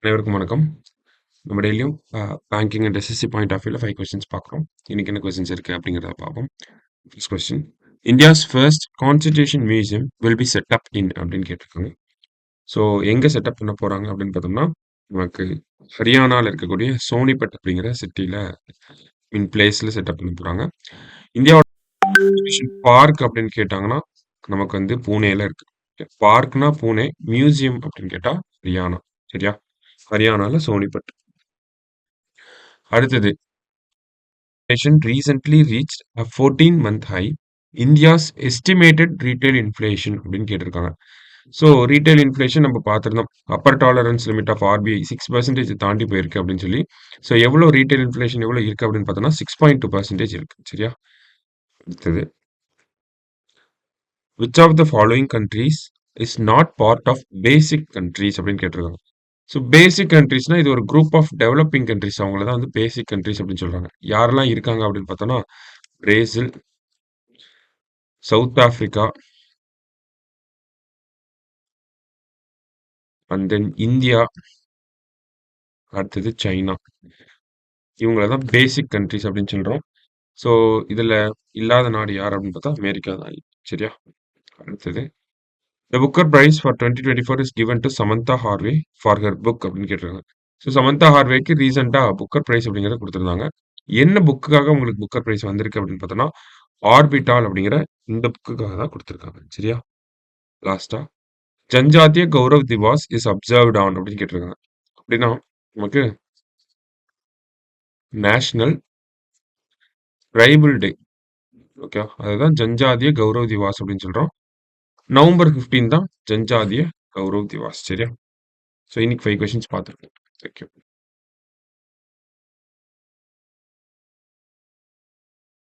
அனைவருக்கும் வணக்கம். நம்ம டெய்லியும் banking and SSC point of வியூல 5 கொஸ்டின்ஸ் பார்க்குறோம். இன்னைக்கு என்ன கொஸ்டின்ஸ் இருக்கு அப்படிங்கிறத பார்ப்போம். First question, India's first constitution museum will be set up in அப்படின்னு கேட்டிருக்காங்க. ஸோ எங்க செட்டப் பண்ண போறாங்க அப்படின்னு பார்த்தோம்னா, நமக்கு ஹரியானால இருக்கக்கூடிய சோனிபட் அப்படிங்கிற சிட்டில பிளேஸ்ல செட்டப் பண்ண போறாங்க. இந்தியாவோட பார்க் அப்படின்னு கேட்டாங்கன்னா, நமக்கு வந்து பூனேல இருக்கு. பார்க்னா பூனே, மியூசியம் அப்படின்னு கேட்டா ஹரியானா. சரியா? ஹரியானால சோனிபட். அடுத்தது, inflation recently reached a 14-month high. India's estimated retail inflation அப்படின்னு கேட்டிருக்காங்க. ஸோ ரீட்டைல் இன்ஃப்ளேஷன் நம்ம பார்த்துருந்தோம். Upper tolerance limit of RBI 6% தாண்டி போயிருக்கு அப்படின்னு சொல்லி. ஸோ எவ்வளோ ரீட்டைல் இன்ஃப்ளேஷன் எவ்வளோ இருக்கு அப்படின்னு பார்த்தோம்னா 6.2% இருக்கு. சரியா? அடுத்தது, which of the following countries is not part of basic countries அப்படின்னு கேட்டிருக்காங்க. ஸோ பேசிக் கண்ட்ரீஸ்னா இது ஒரு குரூப் ஆஃப் டெவலப்பிங் கண்ட்ரீஸ், அவங்கள தான் வந்து பேசிக் கண்ட்ரீஸ் அப்படின்னு சொல்றாங்க. யாரெல்லாம் இருக்காங்க அப்படின்னு பார்த்தோம்னா, Brazil, south Africa, and then India, அடுத்தது சைனா. இவங்கள தான் பேசிக் கண்ட்ரீஸ் அப்படின்னு சொல்றோம். ஸோ இதுல இல்லாத நாடு யார் அப்படின்னு பார்த்தா அமெரிக்கா தான். சரியா? அடுத்தது, the Booker Prize for 2024 is given to Samantha Harvey for her book அப்படின்னு கேட்டிருக்காங்க. ஸோ சமந்தா ஹார்வேக்கு ரீசெண்டா புக்கர் பிரைஸ் அப்படிங்கிறத கொடுத்துருந்தாங்க. என்ன புக்குக்காக உங்களுக்கு புக்கர் பிரைஸ் வந்திருக்கு அப்படின்னு பார்த்தோம்னா, ஆர்பிட்டால் அப்படிங்கிற இந்த புக்குக்காக தான் கொடுத்துருக்காங்க. சரியா? லாஸ்டா, Janjatiya Gaurav Divas is observed on அப்படின்னு கேட்டிருக்காங்க. அப்படின்னா நமக்கு நேஷனல் ட்ரைபல் டே. ஓகே, அதுதான் ஜன்ஜாதிய கௌரவ் திவாஸ் அப்படின்னு சொல்றோம். நவம்பர் 15 தான் ஜன்ஜாதிய கௌரவ் திவாஸ். சரியா? ஸோ இன்னைக்கு 5 கொஸ்டின்ஸ் பார்த்துருக்கோம். தேங்க்யூ.